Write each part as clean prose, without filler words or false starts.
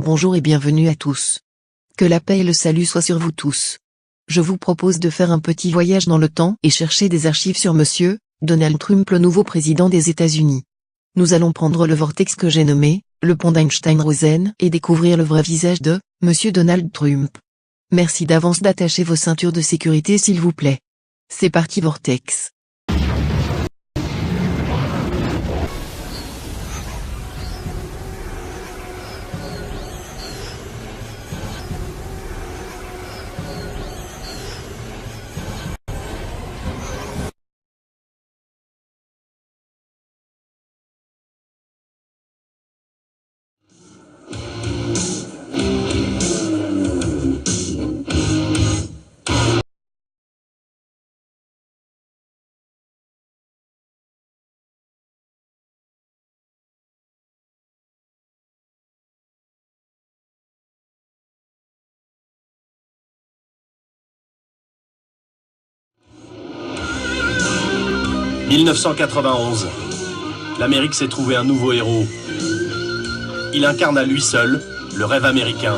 Bonjour et bienvenue à tous. Que la paix et le salut soient sur vous tous. Je vous propose de faire un petit voyage dans le temps et chercher des archives sur Monsieur Donald Trump, le nouveau président des États-Unis. Nous allons prendre le vortex que j'ai nommé le pont d'Einstein-Rosen et découvrir le vrai visage de Monsieur Donald Trump. Merci d'avance d'attacher vos ceintures de sécurité s'il vous plaît. C'est parti vortex. « 1991. L'Amérique s'est trouvé un nouveau héros. Il incarne à lui seul le rêve américain.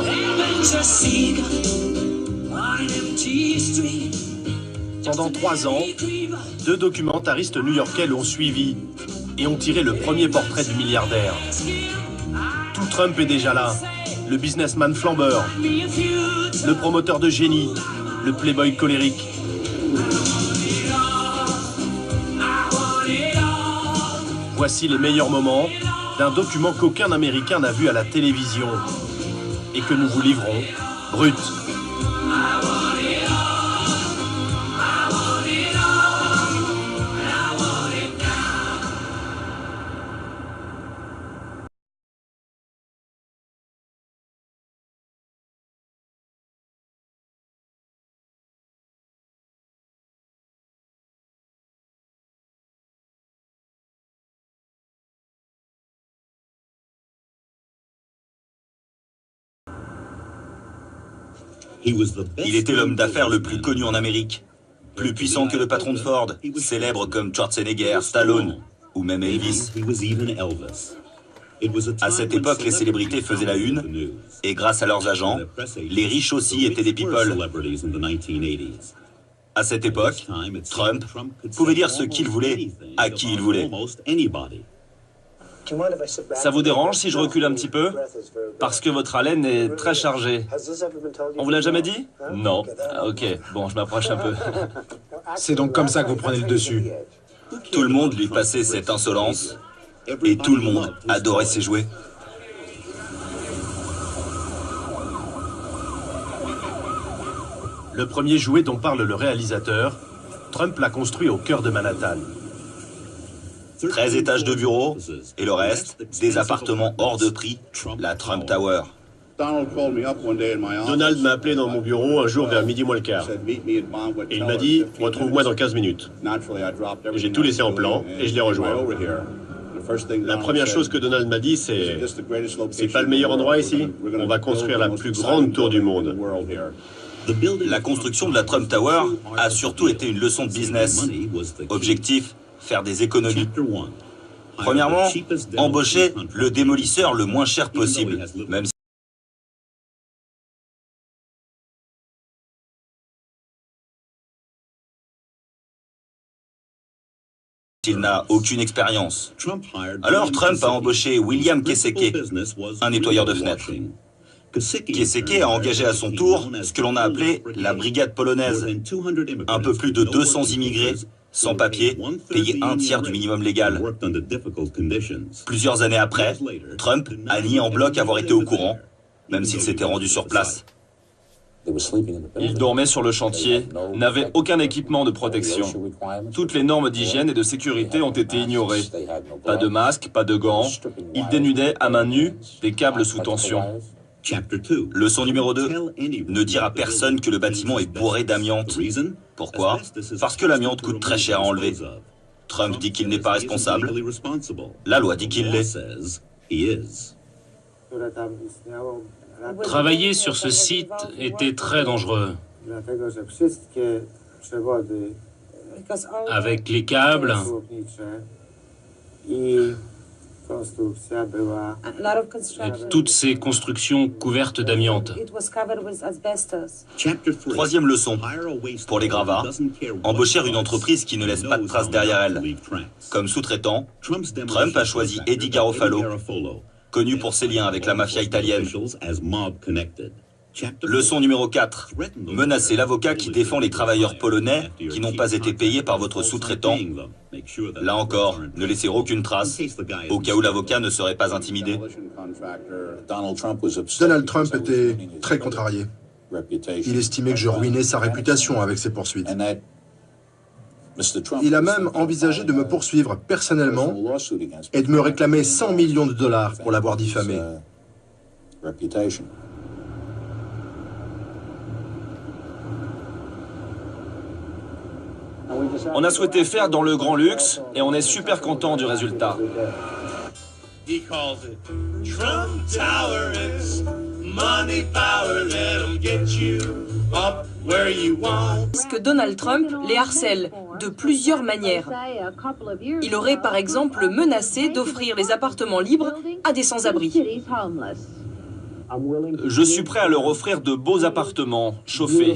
Pendant 3 ans, 2 documentaristes new-yorkais l'ont suivi et ont tiré le premier portrait du milliardaire. Tout Trump est déjà là. Le businessman flambeur, le promoteur de génie, le playboy colérique. Voici les meilleurs moments d'un document qu'aucun Américain n'a vu à la télévision et que nous vous livrons brut. Il était l'homme d'affaires le plus connu en Amérique. Plus puissant que le patron de Ford, célèbre comme Schwarzenegger, Stallone ou même Elvis. À cette époque, les célébrités faisaient la une, et grâce à leurs agents, les riches aussi étaient des people. À cette époque, Trump pouvait dire ce qu'il voulait, à qui il voulait. Ça vous dérange si je recule un petit peu? Parce que votre haleine est très chargée. On vous l'a jamais dit? Non. Ah, ok, bon, je m'approche un peu. C'est donc comme ça que vous prenez le dessus. Tout le monde lui passait cette insolence, et tout le monde adorait ses jouets. Le premier jouet dont parle le réalisateur, Trump l'a construit au cœur de Manhattan. 13 étages de bureaux, et le reste, des appartements hors de prix, la Trump Tower. Donald m'a appelé dans mon bureau un jour vers midi moins le quart. Et il m'a dit, retrouve-moi dans 15 minutes. J'ai tout laissé en plan et je l'ai rejoint. La première chose que Donald m'a dit, c'est pas le meilleur endroit ici? On va construire la plus grande tour du monde. La construction de la Trump Tower a surtout été une leçon de business. Objectif, faire des économies. Premièrement, embaucher le démolisseur le moins cher possible, même s'il n'a aucune expérience. Alors Trump a embauché William Keseke, un nettoyeur de fenêtres. Kieseke a engagé à son tour ce que l'on a appelé la brigade polonaise. Un peu plus de 200 immigrés, sans papier, payés un tiers du minimum légal. Plusieurs années après, Trump a nié en bloc avoir été au courant, même s'il s'était rendu sur place. Ils dormaient sur le chantier, n'avaient aucun équipement de protection. Toutes les normes d'hygiène et de sécurité ont été ignorées. Pas de masque, pas de gants. Ils dénudaient à main nue des câbles sous tension. Leçon numéro 2. Ne dire à personne que le bâtiment est bourré d'amiante. Pourquoi? Parce que l'amiante coûte très cher à enlever. Trump dit qu'il n'est pas responsable. La loi dit qu'il l'est. Travailler sur ce site était très dangereux. Avec les câbles, toutes ces constructions couvertes d'amiante. Troisième leçon. Pour les gravats, embaucher une entreprise qui ne laisse pas de traces derrière elle. Comme sous-traitant, Trump a choisi Eddie Garofalo, connu pour ses liens avec la mafia italienne. Leçon numéro 4. Menacez l'avocat qui défend les travailleurs polonais qui n'ont pas été payés par votre sous-traitant. Là encore, ne laissez aucune trace, au cas où l'avocat ne serait pas intimidé. Donald Trump était très contrarié. Il estimait que je ruinais sa réputation avec ses poursuites. Il a même envisagé de me poursuivre personnellement et de me réclamer 100 millions de dollars pour l'avoir diffamé. On a souhaité faire dans le grand luxe et on est super content du résultat. Que Donald Trump les harcèle de plusieurs manières. Il aurait par exemple menacé d'offrir les appartements libres à des sans-abri. Je suis prêt à leur offrir de beaux appartements, chauffés,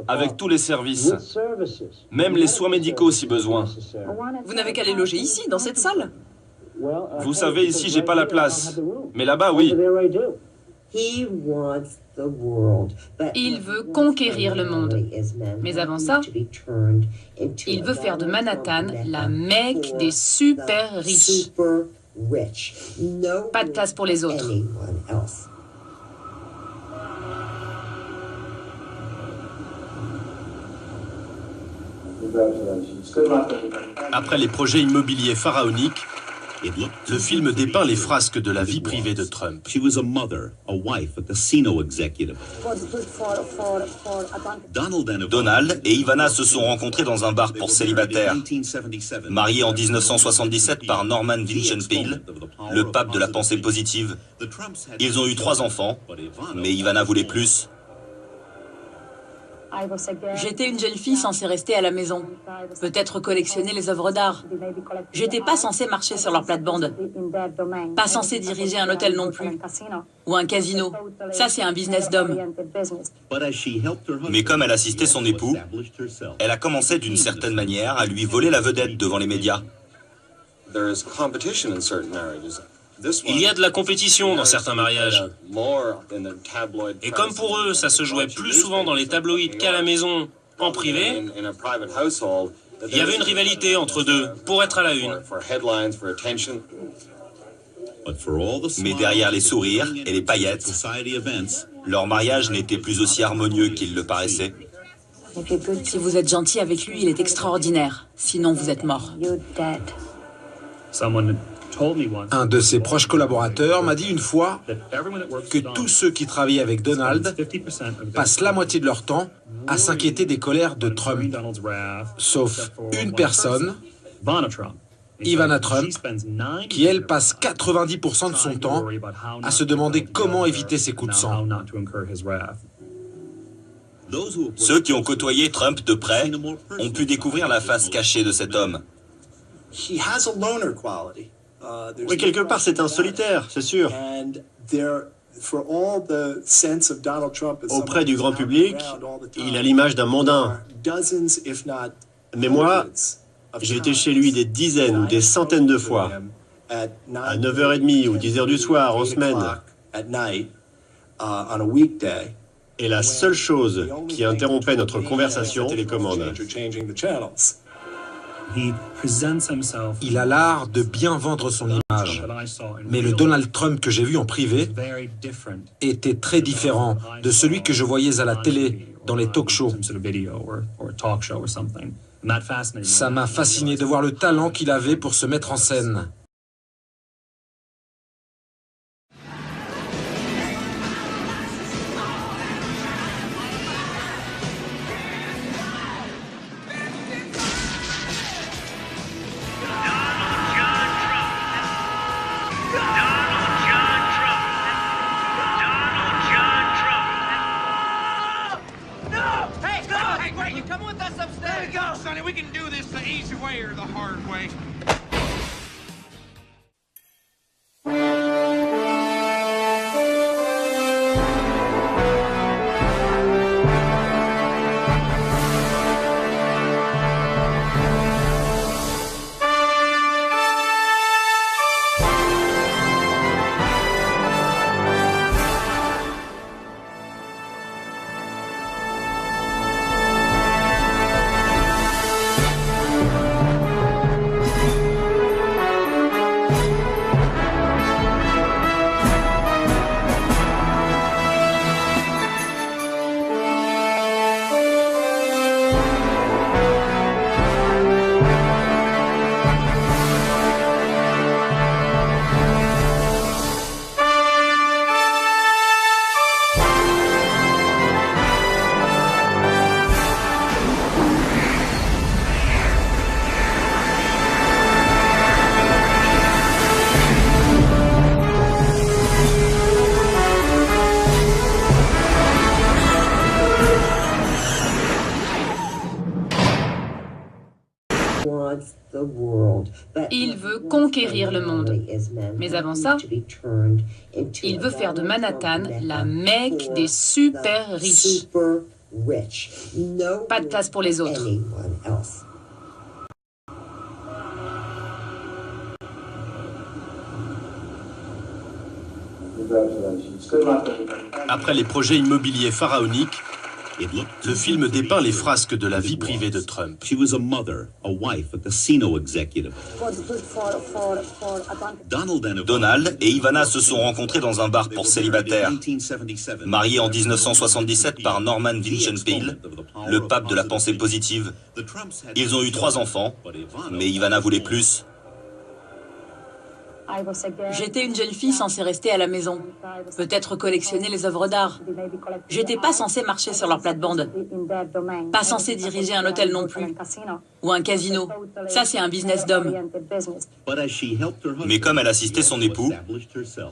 avec tous les services, même les soins médicaux si besoin. Vous n'avez qu'à les loger ici, dans cette salle. Vous savez, ici, j'ai pas la place, mais là-bas, oui. Il veut conquérir le monde. Mais avant ça, il veut faire de Manhattan la Mecque des super riches. Pas de place pour les autres. Après les projets immobiliers pharaoniques, le film dépeint les frasques de la vie privée de Trump. Donald et Ivana se sont rencontrés dans un bar pour célibataires. Mariés en 1977 par Norman Vincent Peale, le pape de la pensée positive. Ils ont eu 3 enfants, mais Ivana voulait plus. J'étais une jeune fille censée rester à la maison, peut-être collectionner les œuvres d'art. J'étais pas censée marcher sur leur plate-bande, pas censée diriger un hôtel non plus, ou un casino. Ça, c'est un business d'homme. Mais comme elle assistait son époux, elle a commencé d'une certaine manière à lui voler la vedette devant les médias. Il y a de la compétition dans certains mariages. Et comme pour eux, ça se jouait plus souvent dans les tabloïds qu'à la maison, en privé, il y avait une rivalité entre deux, pour être à la une. Mais derrière les sourires et les paillettes, leur mariage n'était plus aussi harmonieux qu'il le paraissait. Si vous êtes gentil avec lui, il est extraordinaire. Sinon, vous êtes mort. Un de ses proches collaborateurs m'a dit une fois que tous ceux qui travaillaient avec Donald passent la moitié de leur temps à s'inquiéter des colères de Trump, sauf une personne, Ivana Trump, qui elle passe 90% de son temps à se demander comment éviter ses coups de sang. Ceux qui ont côtoyé Trump de près ont pu découvrir la face cachée de cet homme. Oui, quelque part, c'est un solitaire, c'est sûr. Auprès du grand public, il a l'image d'un mondain. Mais moi, j'ai été chez lui des dizaines ou des centaines de fois, à 9h30 ou 10h du soir, en semaine. Et la seule chose qui interrompait notre conversation, c'était les télécommande. Il a l'art de bien vendre son image. Mais le Donald Trump que j'ai vu en privé était très différent de celui que je voyais à la télé, dans les talk-shows. Ça m'a fasciné de voir le talent qu'il avait pour se mettre en scène. Il veut conquérir le monde. Mais avant ça, il veut faire de Manhattan la Mecque des super riches. Pas de place pour les autres. Après les projets immobiliers pharaoniques, le film dépeint les frasques de la vie privée de Trump. Donald et Ivana se sont rencontrés dans un bar pour célibataires. Mariés en 1977 par Norman Vincent Peale, le pape de la pensée positive. Ils ont eu 3 enfants, mais Ivana voulait plus. J'étais une jeune fille censée rester à la maison, peut-être collectionner les œuvres d'art. J'étais pas censée marcher sur leur plate-bande, pas censée diriger un hôtel non plus, ou un casino. Ça, c'est un business d'homme. Mais comme elle assistait son époux,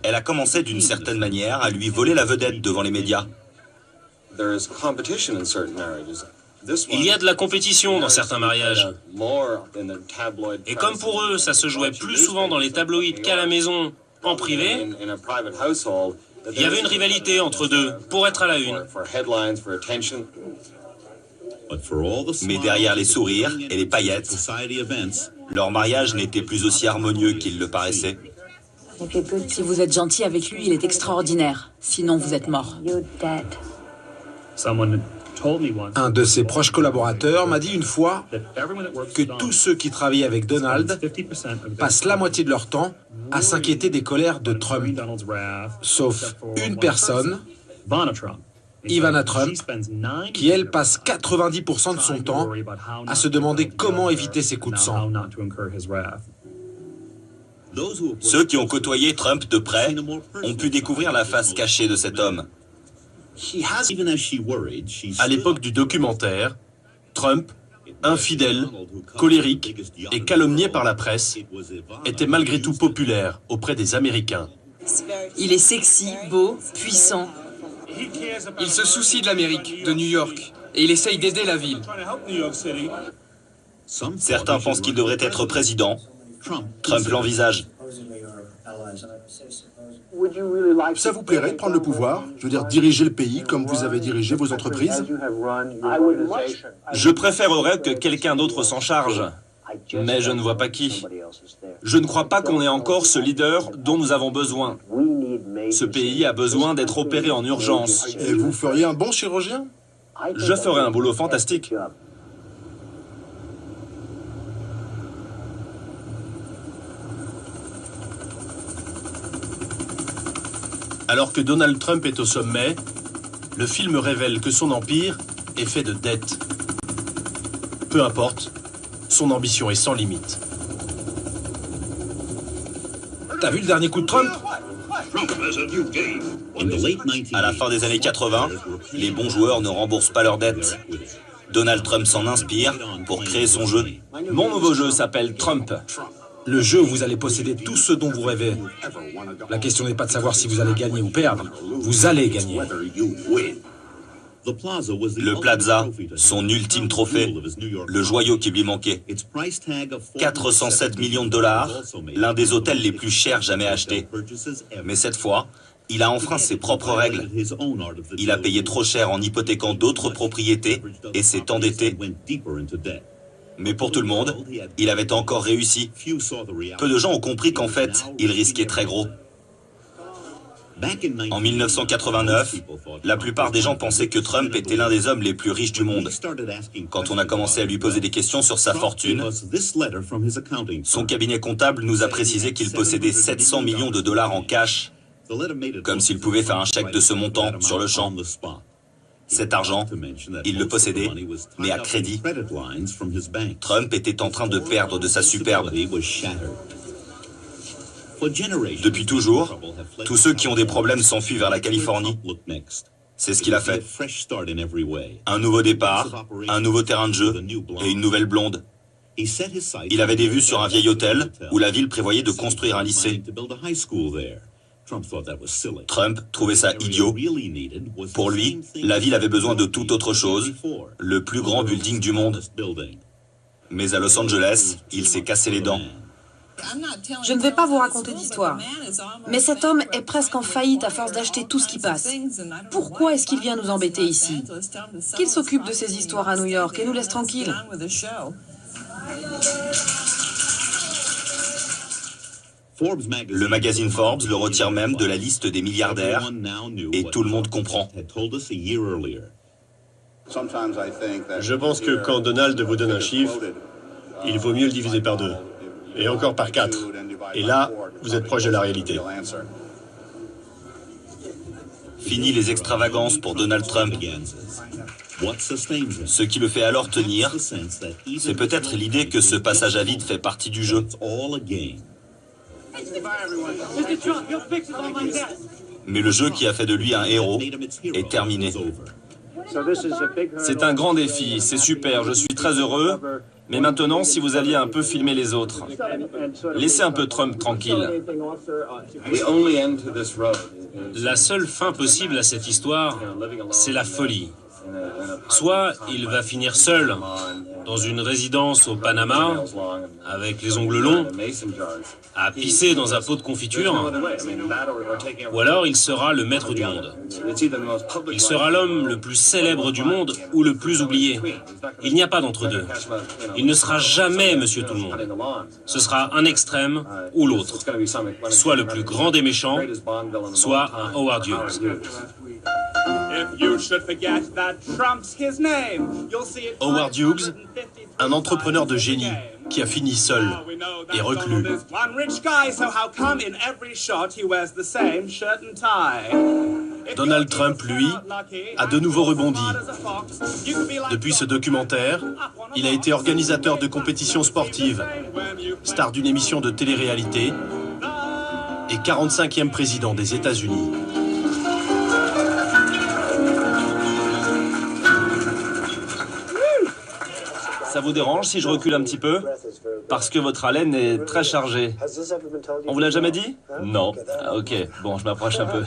elle a commencé d'une certaine manière à lui voler la vedette devant les médias. Il y a de la compétition dans certains mariages. Et comme pour eux, ça se jouait plus souvent dans les tabloïds qu'à la maison, en privé, il y avait une rivalité entre deux pour être à la une. Mais derrière les sourires et les paillettes, leur mariage n'était plus aussi harmonieux qu'il le paraissait. Si vous êtes gentil avec lui, il est extraordinaire. Sinon, vous êtes mort. Un de ses proches collaborateurs m'a dit une fois que tous ceux qui travaillent avec Donald passent la moitié de leur temps à s'inquiéter des colères de Trump. Sauf une personne, Ivana Trump, qui elle passe 90% de son temps à se demander comment éviter ses coups de sang. Ceux qui ont côtoyé Trump de près ont pu découvrir la face cachée de cet homme. À l'époque du documentaire, Trump, infidèle, colérique et calomnié par la presse, était malgré tout populaire auprès des Américains. Il est sexy, beau, puissant. Il se soucie de l'Amérique, de New York, et il essaye d'aider la ville. Certains pensent qu'il devrait être président. Trump l'envisage. Ça vous plairait de prendre le pouvoir? Je veux dire, diriger le pays comme vous avez dirigé vos entreprises? Je préférerais que quelqu'un d'autre s'en charge, mais je ne vois pas qui. Je ne crois pas qu'on ait encore ce leader dont nous avons besoin. Ce pays a besoin d'être opéré en urgence. Et vous feriez un bon chirurgien? Je ferai un boulot fantastique. Alors que Donald Trump est au sommet, le film révèle que son empire est fait de dettes. Peu importe, son ambition est sans limite. T'as vu le dernier coup de Trump? À la fin des années 80, les bons joueurs ne remboursent pas leurs dettes. Donald Trump s'en inspire pour créer son jeu. Mon nouveau jeu s'appelle Trump. Le jeu où vous allez posséder tout ce dont vous rêvez. La question n'est pas de savoir si vous allez gagner ou perdre. Vous allez gagner. Le Plaza, son ultime trophée, le joyau qui lui manquait. 407 millions de dollars, l'un des hôtels les plus chers jamais achetés. Mais cette fois, il a enfreint ses propres règles. Il a payé trop cher en hypothéquant d'autres propriétés et s'est endetté. Mais pour tout le monde, il avait encore réussi. Peu de gens ont compris qu'en fait, il risquait très gros. En 1989, la plupart des gens pensaient que Trump était l'un des hommes les plus riches du monde. Quand on a commencé à lui poser des questions sur sa fortune, son cabinet comptable nous a précisé qu'il possédait 700 millions de dollars en cash, comme s'il pouvait faire un chèque de ce montant sur le champ. Cet argent, il le possédait, mais à crédit. Trump était en train de perdre de sa superbe. Depuis toujours, tous ceux qui ont des problèmes s'enfuient vers la Californie. C'est ce qu'il a fait. Un nouveau départ, un nouveau terrain de jeu et une nouvelle blonde. Il avait des vues sur un vieil hôtel où la ville prévoyait de construire un lycée. Trump trouvait ça idiot. Pour lui, la ville avait besoin de tout autre chose, le plus grand building du monde. Mais à Los Angeles, il s'est cassé les dents. Je ne vais pas vous raconter d'histoire, mais cet homme est presque en faillite à force d'acheter tout ce qui passe. Pourquoi est-ce qu'il vient nous embêter ici? Qu'il s'occupe de ses histoires à New York et nous laisse tranquilles. Le magazine Forbes le retire même de la liste des milliardaires et tout le monde comprend. Je pense que quand Donald vous donne un chiffre, il vaut mieux le diviser par 2. Et encore par 4. Et là, vous êtes proche de la réalité. Fini les extravagances pour Donald Trump. Ce qui le fait alors tenir, c'est peut-être l'idée que ce passage à vide fait partie du jeu. Mais le jeu qui a fait de lui un héros est terminé. C'est un grand défi, c'est super, je suis très heureux. Mais maintenant, si vous alliez un peu filmer les autres, laissez un peu Trump tranquille. La seule fin possible à cette histoire, c'est la folie. Soit il va finir seul dans une résidence au Panama, avec les ongles longs, à pisser dans un pot de confiture, ou alors il sera le maître du monde. Il sera l'homme le plus célèbre du monde ou le plus oublié. Il n'y a pas d'entre-deux. Il ne sera jamais Monsieur Tout-le-Monde. Ce sera un extrême ou l'autre. Soit le plus grand des méchants, soit un Howard Hughes. Howard Hughes, un entrepreneur de génie qui a fini seul et reclus. Donald Trump, lui, a de nouveau rebondi. Depuis ce documentaire, il a été organisateur de compétitions sportives, star d'une émission de télé-réalité et 45e président des États-Unis. Ça vous dérange si je recule un petit peu? Parce que votre haleine est très chargée. On vous l'a jamais dit? Non. Ah, ok, bon, je m'approche un peu.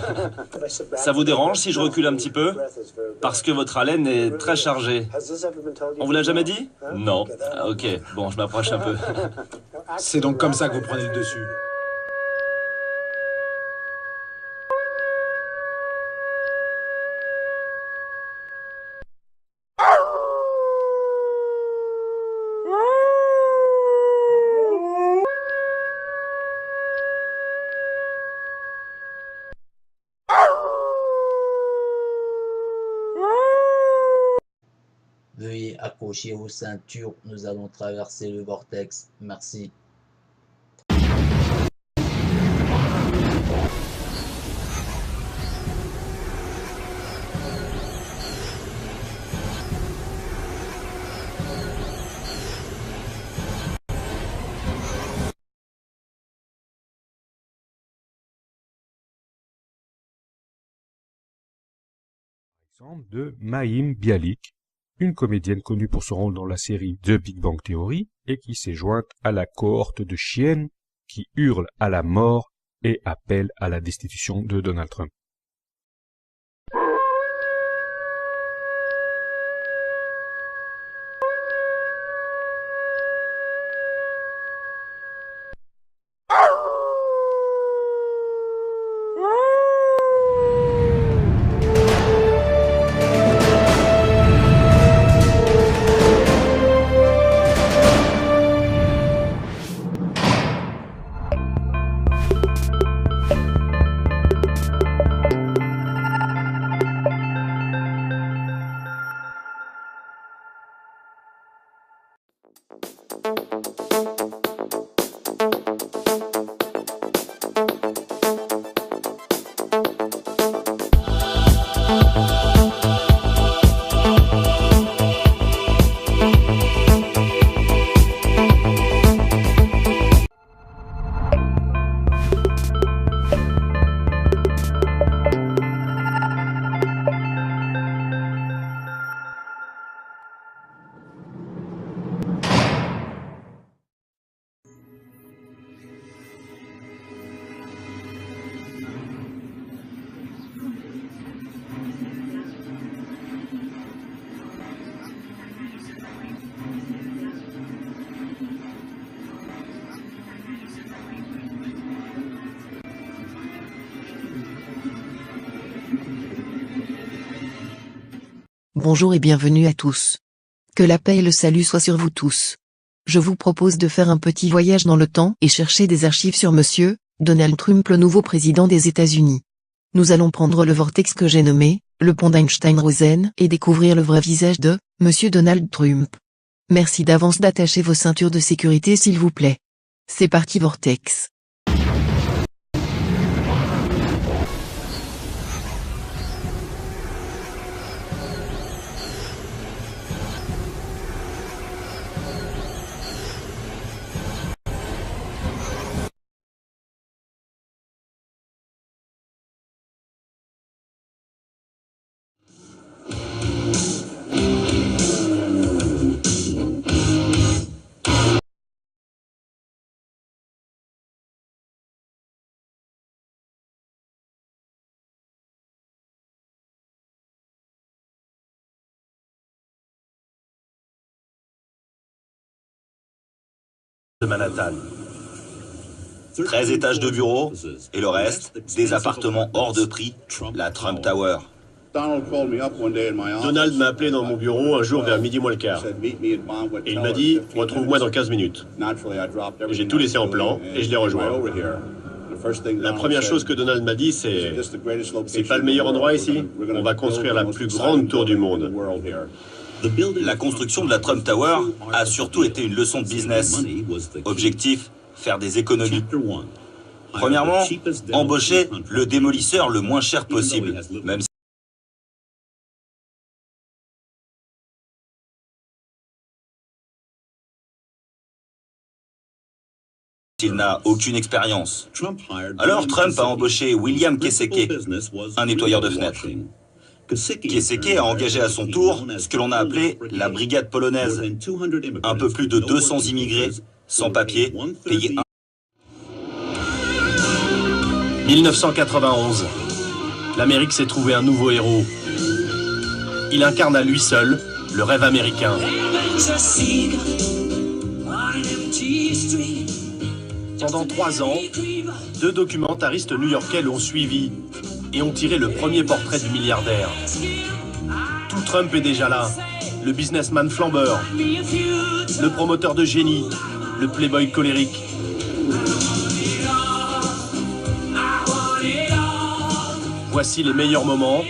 Ça vous dérange si je recule un petit peu? Parce que votre haleine est très chargée. On vous l'a jamais dit? Non. Ah, ok, bon, je m'approche un peu. C'est donc comme ça que vous prenez le dessus. Veuillez accrocher vos ceintures, nous allons traverser le vortex. Merci. De Mayim Bialik, une comédienne connue pour son rôle dans la série The Big Bang Theory et qui s'est jointe à la cohorte de chiennes qui hurlent à la mort et appellent à la destitution de Donald Trump. Bonjour et bienvenue à tous. Que la paix et le salut soient sur vous tous. Je vous propose de faire un petit voyage dans le temps et chercher des archives sur Monsieur Donald Trump, le nouveau président des États-Unis. Nous allons prendre le vortex que j'ai nommé le pont d'Einstein-Rosen et découvrir le vrai visage de Monsieur Donald Trump. Merci d'avance d'attacher vos ceintures de sécurité s'il vous plaît. C'est parti vortex. De Manhattan. 13 étages de bureaux et le reste, des appartements hors de prix, la Trump Tower. Donald m'a appelé dans mon bureau un jour vers midi moins le quart. Et il m'a dit, retrouve-moi dans 15 minutes. J'ai tout laissé en plan et je l'ai rejoint. La première chose que Donald m'a dit, c'est pas le meilleur endroit ici? On va construire la plus grande tour du monde. La construction de la Trump Tower a surtout été une leçon de business. Objectif, faire des économies. Premièrement, embaucher le démolisseur le moins cher possible, même s'il n'a aucune expérience. Alors Trump a embauché William Keseke, un nettoyeur de fenêtres. Keseke a engagé à son tour ce que l'on a appelé la brigade polonaise. Un peu plus de 200 immigrés, sans papier, payés 1991. L'Amérique s'est trouvé un nouveau héros. Il incarne à lui seul le rêve américain. Pendant 3 ans, 2 documentaristes new-yorkais l'ont suivi et ont tiré le premier portrait du milliardaire. Tout Trump est déjà là. Le businessman flambeur, le promoteur de génie, le playboy colérique. Voici les meilleurs moments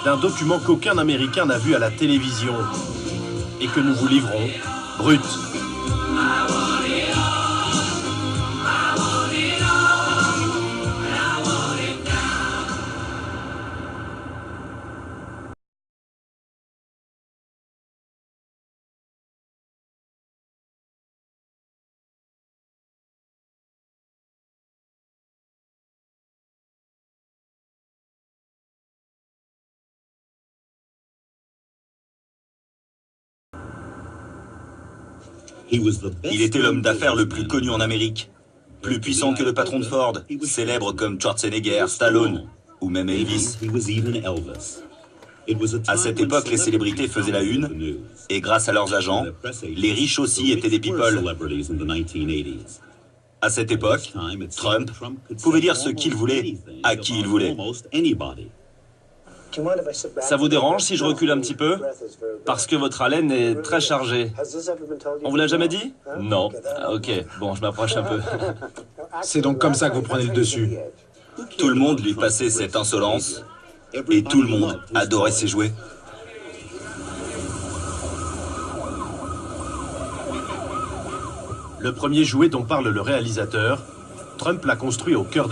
d'un document qu'aucun Américain n'a vu à la télévision. et que nous vous livrons brut. Il était l'homme d'affaires le plus connu en Amérique, plus puissant que le patron de Ford, célèbre comme Schwarzenegger, Stallone ou même Elvis. À cette époque, les célébrités faisaient la une, et grâce à leurs agents, les riches aussi étaient des people. À cette époque, Trump pouvait dire ce qu'il voulait, à qui il voulait. Ça vous dérange si je recule un petit peu? Parce que votre haleine est très chargée. On vous l'a jamais dit? Non. Ah, ok, bon, je m'approche un peu. C'est donc comme ça que vous prenez le dessus. Tout le monde lui passait cette insolence, et tout le monde adorait ses jouets. Le premier jouet dont parle le réalisateur, Trump l'a construit au cœur de